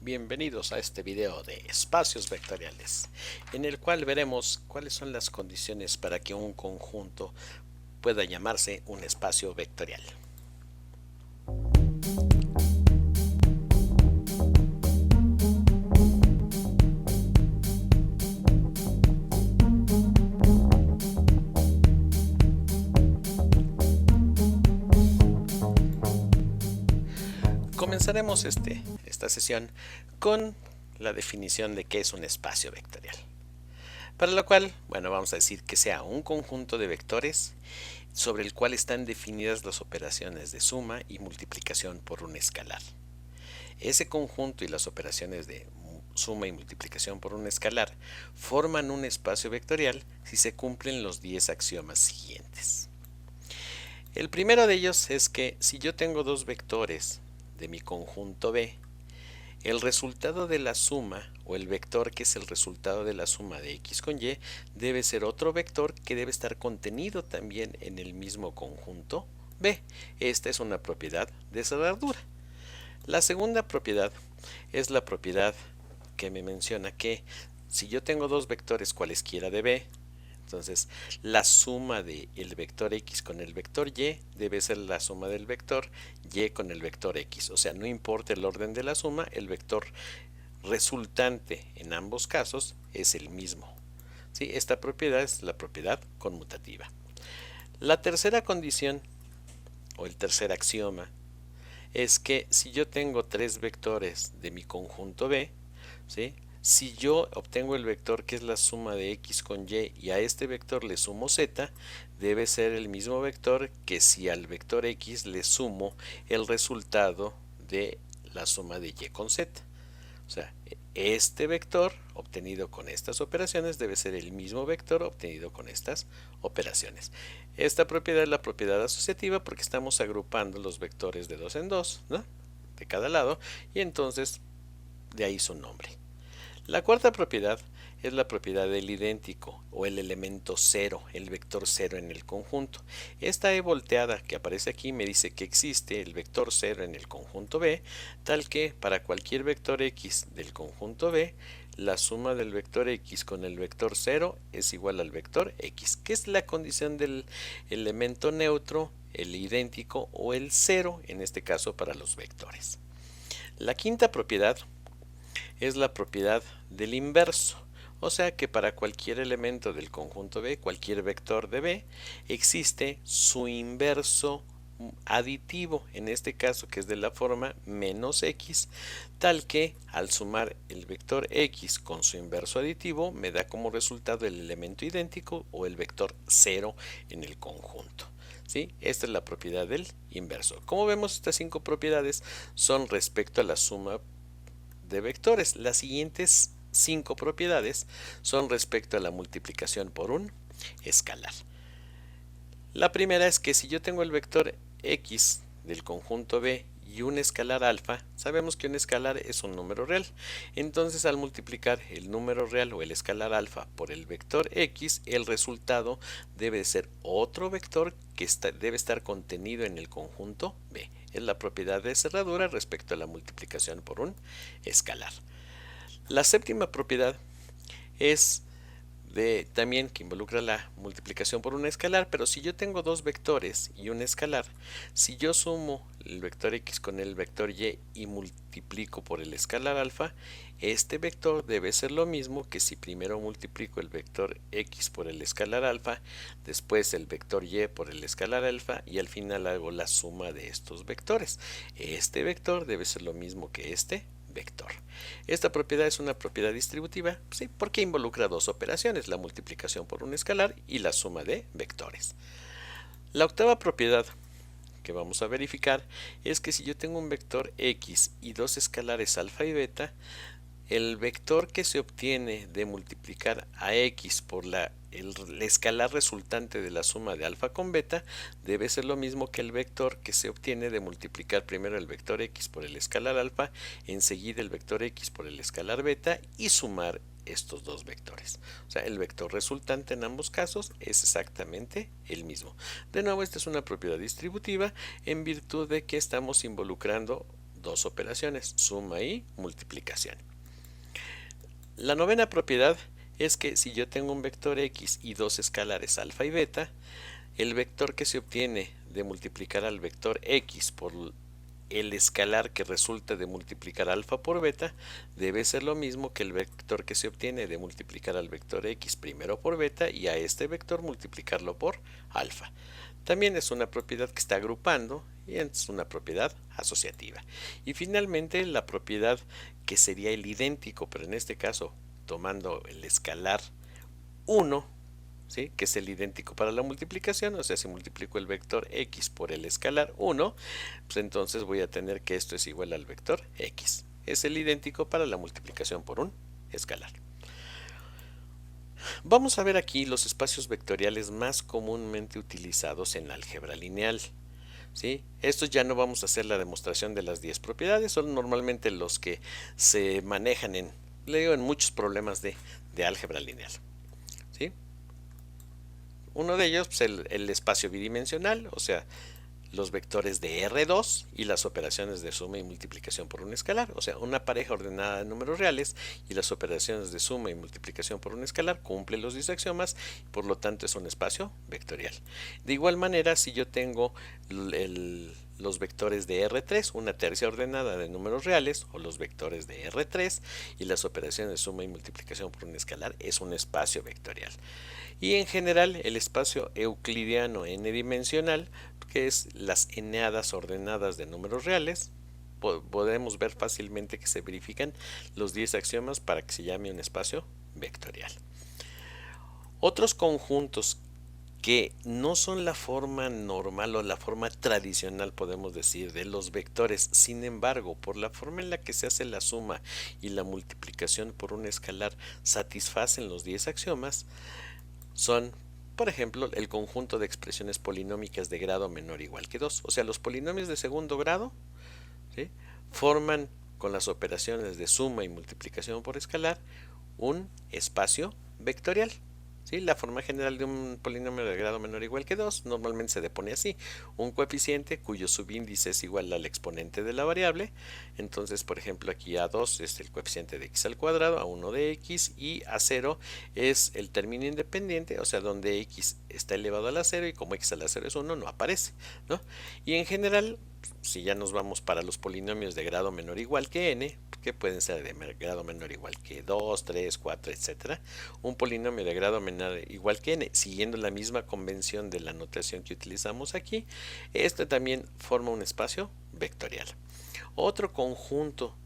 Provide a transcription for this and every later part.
Bienvenidos a este video de espacios vectoriales, en el cual veremos cuáles son las condiciones para que un conjunto pueda llamarse un espacio vectorial. Comenzaremos esta sesión con la definición de qué es un espacio vectorial. Para lo cual, vamos a decir que sea un conjunto de vectores sobre el cual están definidas las operaciones de suma y multiplicación por un escalar. Ese conjunto y las operaciones de suma y multiplicación por un escalar forman un espacio vectorial si se cumplen los 10 axiomas siguientes. El primero de ellos es que si yo tengo dos vectores de mi conjunto B, el resultado de la suma o el vector que es el resultado de la suma de x con y debe ser otro vector que debe estar contenido también en el mismo conjunto B. Esta es una propiedad de cerradura. La segunda propiedad es la propiedad que me menciona que si yo tengo dos vectores cualesquiera de B, entonces la suma del vector x con el vector y debe ser la suma del vector y con el vector x. O sea, no importa el orden de la suma, el vector resultante en ambos casos es el mismo. ¿Sí? Esta propiedad es la propiedad conmutativa. La tercera condición o el tercer axioma es que si yo tengo tres vectores de mi conjunto B, ¿sí?, si yo obtengo el vector que es la suma de x con y a este vector le sumo z, debe ser el mismo vector que si al vector x le sumo el resultado de la suma de y con z. O sea, este vector obtenido con estas operaciones debe ser el mismo vector obtenido con estas operaciones. Esta propiedad es la propiedad asociativa porque estamos agrupando los vectores de dos en dos, ¿no?, de cada lado, y entonces de ahí su nombre. La cuarta propiedad es la propiedad del idéntico o el elemento cero, el vector cero en el conjunto. Esta E volteada que aparece aquí me dice que existe el vector cero en el conjunto B, tal que para cualquier vector x del conjunto B, la suma del vector x con el vector cero es igual al vector x, que es la condición del elemento neutro, el idéntico o el cero, en este caso para los vectores. La quinta propiedad es la propiedad del inverso, o sea que para cualquier elemento del conjunto B, cualquier vector de B, existe su inverso aditivo, en este caso que es de la forma menos x, tal que al sumar el vector x con su inverso aditivo me da como resultado el elemento idéntico o el vector 0 en el conjunto. ¿Sí? Esta es la propiedad del inverso. Como vemos, estas 5 propiedades son respecto a la suma de vectores. Las siguientes 5 propiedades son respecto a la multiplicación por un escalar. La primera es que si yo tengo el vector x del conjunto B y un escalar alfa, sabemos que un escalar es un número real. Entonces, al multiplicar el número real o el escalar alfa por el vector x, el resultado debe ser otro vector que debe estar contenido en el conjunto B. Es la propiedad de cerradura respecto a la multiplicación por un escalar. La séptima propiedad es también que involucra la multiplicación por un escalar, pero si yo tengo dos vectores y un escalar, si yo sumo el vector x con el vector y multiplico por el escalar alfa, este vector debe ser lo mismo que si primero multiplico el vector x por el escalar alfa, después el vector y por el escalar alfa y al final hago la suma de estos vectores. Este vector debe ser lo mismo que este vector. Esta propiedad es una propiedad distributiva, sí, porque involucra dos operaciones, la multiplicación por un escalar y la suma de vectores. La octava propiedad que vamos a verificar es que si yo tengo un vector x y dos escalares alfa y beta, el vector que se obtiene de multiplicar a x por el escalar resultante de la suma de alfa con beta debe ser lo mismo que el vector que se obtiene de multiplicar primero el vector x por el escalar alfa, enseguida el vector x por el escalar beta y sumar estos dos vectores. O sea, el vector resultante en ambos casos es exactamente el mismo. De nuevo, esta es una propiedad distributiva en virtud de que estamos involucrando dos operaciones, suma y multiplicación. La novena propiedad es que si yo tengo un vector x y dos escalares alfa y beta, el vector que se obtiene de multiplicar al vector x por el escalar que resulta de multiplicar alfa por beta debe ser lo mismo que el vector que se obtiene de multiplicar al vector x primero por beta y a este vector multiplicarlo por alfa. También es una propiedad que está agrupando y es una propiedad asociativa. Y finalmente la propiedad que sería el idéntico, pero en este caso tomando el escalar 1, ¿sí? Que es el idéntico para la multiplicación, o sea, si multiplico el vector x por el escalar 1, pues entonces voy a tener que esto es igual al vector x. Es el idéntico para la multiplicación por un escalar. Vamos a ver aquí los espacios vectoriales más comúnmente utilizados en álgebra lineal. ¿Sí? Estos ya no vamos a hacer la demostración de las 10 propiedades, son normalmente los que se manejan en muchos problemas de álgebra lineal. ¿Sí? Uno de ellos, pues el espacio bidimensional, o sea, los vectores de R2 y las operaciones de suma y multiplicación por un escalar, o sea, una pareja ordenada de números reales y las operaciones de suma y multiplicación por un escalar cumplen los 10 axiomas, por lo tanto es un espacio vectorial. De igual manera, si yo tengo los vectores de R3, una tercia ordenada de números reales, o los vectores de R3 y las operaciones de suma y multiplicación por un escalar, es un espacio vectorial. Y en general el espacio euclidiano n-dimensional, que es las eneadas ordenadas de números reales, podemos ver fácilmente que se verifican los 10 axiomas para que se llame un espacio vectorial. Otros conjuntos que no son la forma normal o la forma tradicional, podemos decir, de los vectores, sin embargo, por la forma en la que se hace la suma y la multiplicación por un escalar satisfacen los 10 axiomas, son, por ejemplo, el conjunto de expresiones polinómicas de grado menor o igual que 2. O sea, los polinomios de segundo grado, ¿sí?, forman con las operaciones de suma y multiplicación por escalar un espacio vectorial. ¿Sí? La forma general de un polinomio de grado menor o igual que 2 normalmente se depone así: un coeficiente cuyo subíndice es igual al exponente de la variable. Entonces, por ejemplo, aquí A2 es el coeficiente de x al cuadrado, A1 de x, y A0 es el término independiente, o sea, donde x está elevado a la 0 y como x a la 0 es 1 no aparece, ¿no? Y en general, si ya nos vamos para los polinomios de grado menor o igual que n, que pueden ser de grado menor o igual que 2, 3, 4, etc. Un polinomio de grado menor o igual que n, siguiendo la misma convención de la notación que utilizamos aquí, este también forma un espacio vectorial. Otro conjunto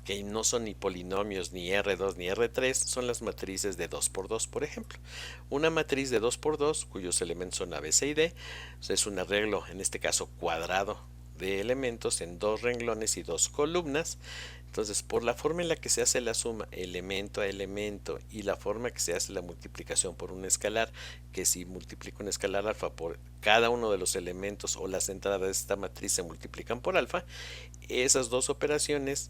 que no son ni polinomios, ni R2 ni R3, son las matrices de 2 por 2, por ejemplo. Una matriz de 2 por 2, cuyos elementos son A, B, C y D, es un arreglo, en este caso cuadrado, de elementos en dos renglones y dos columnas. Entonces, por la forma en la que se hace la suma elemento a elemento y la forma que se hace la multiplicación por un escalar, que si multiplico un escalar alfa por cada uno de los elementos o las entradas de esta matriz se multiplican por alfa, esas dos operaciones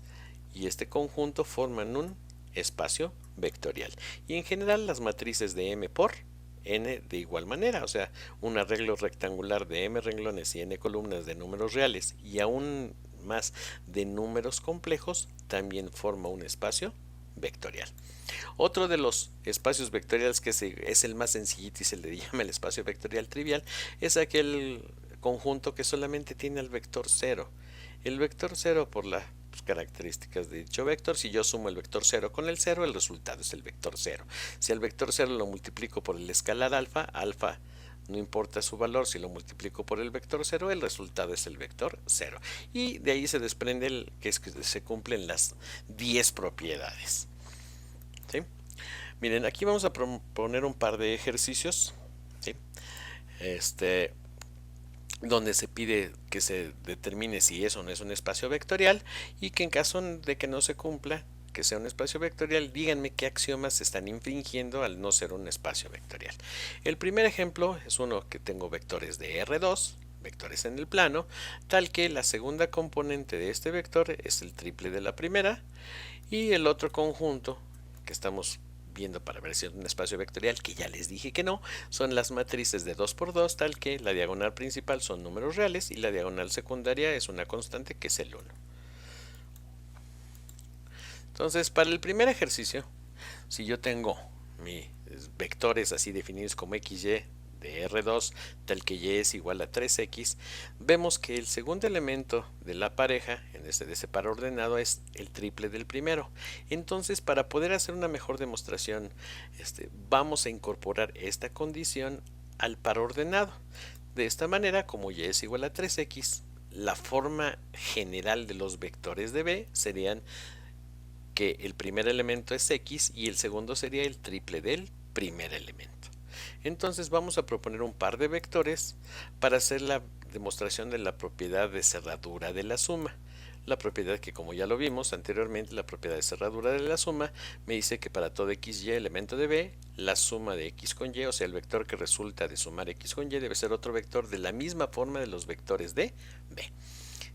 y este conjunto forman un espacio vectorial. Y en general las matrices de M por n de igual manera, o sea, un arreglo rectangular de m renglones y n columnas de números reales y aún más de números complejos también forma un espacio vectorial. Otro de los espacios vectoriales que es el más sencillito y se le llama el espacio vectorial trivial es aquel conjunto que solamente tiene el vector 0. El vector 0, por las características de dicho vector, si yo sumo el vector 0 con el 0, el resultado es el vector 0. Si el vector 0 lo multiplico por el escalar alfa, alfa no importa su valor, si lo multiplico por el vector 0, el resultado es el vector 0. Y de ahí se desprende que se cumplen las 10 propiedades. ¿Sí? Miren, aquí vamos a proponer un par de ejercicios, ¿sí?, donde se pide que se determine si eso no es un espacio vectorial y que en caso de que no se cumpla, que sea un espacio vectorial, díganme qué axiomas se están infringiendo al no ser un espacio vectorial. El primer ejemplo es uno que tengo vectores de R2, vectores en el plano, tal que la segunda componente de este vector es el triple de la primera, y el otro conjunto que estamos viendo para ver si es un espacio vectorial, que ya les dije que no, son las matrices de 2 por 2, tal que la diagonal principal son números reales y la diagonal secundaria es una constante que es el 1. Entonces, para el primer ejercicio, si yo tengo mis vectores así definidos como XY de R2, tal que Y es igual a 3X, vemos que el segundo elemento de la pareja, de ese par ordenado, es el triple del primero. Entonces, para poder hacer una mejor demostración, vamos a incorporar esta condición al par ordenado. De esta manera, como Y es igual a 3X, la forma general de los vectores de B serían que el primer elemento es X y el segundo sería el triple del primer elemento. Entonces vamos a proponer un par de vectores para hacer la demostración de la propiedad de cerradura de la suma. La propiedad que, como ya lo vimos anteriormente, la propiedad de cerradura de la suma me dice que para todo XY elemento de B, la suma de X con Y, o sea el vector que resulta de sumar X con Y, debe ser otro vector de la misma forma de los vectores de B.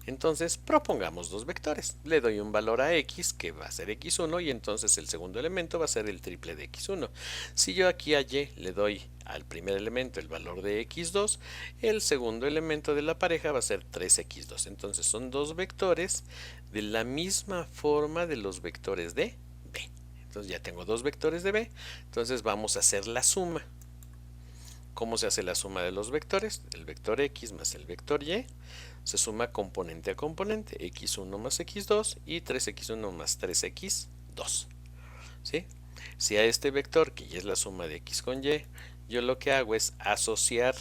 Entonces propongamos dos vectores. Le doy un valor a X que va a ser X1 y entonces el segundo elemento va a ser el triple de X1. Si yo aquí a Y le doy al primer elemento el valor de X2, el segundo elemento de la pareja va a ser 3X2. Entonces son dos vectores de la misma forma de los vectores de B. Entonces ya tengo dos vectores de B. Entonces vamos a hacer la suma. ¿Cómo se hace la suma de los vectores? El vector X más el vector Y se suma componente a componente, X1 más X2 y 3X1 más 3X2. ¿Sí? Si a este vector, que ya es la suma de X con Y, yo lo que hago es asociar,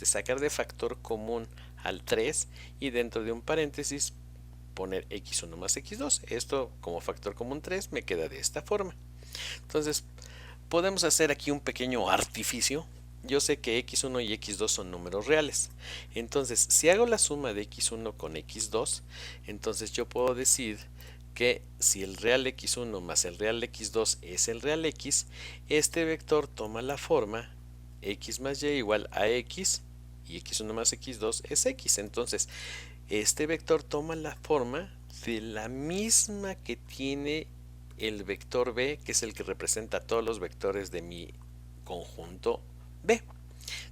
sacar de factor común al 3 y dentro de un paréntesis poner X1 más X2. Esto como factor común 3 me queda de esta forma. Entonces, podemos hacer aquí un pequeño artificio. Yo sé que X1 y X2 son números reales. Entonces, si hago la suma de X1 con X2, entonces yo puedo decir que si el real X1 más el real X2 es el real X, este vector toma la forma X más Y igual a X y X1 más X2 es X. Entonces, este vector toma la forma de la misma que tiene el vector B, que es el que representa todos los vectores de mi conjunto B.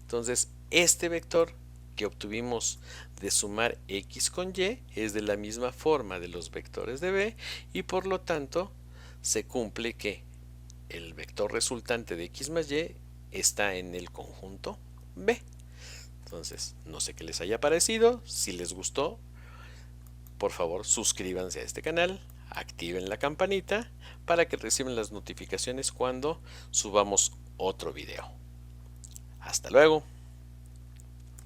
Entonces, este vector que obtuvimos de sumar X con Y es de la misma forma de los vectores de B y por lo tanto se cumple que el vector resultante de X más Y está en el conjunto B. Entonces, no sé qué les haya parecido. Si les gustó, por favor suscríbanse a este canal, activen la campanita para que reciban las notificaciones cuando subamos otro video. Hasta luego.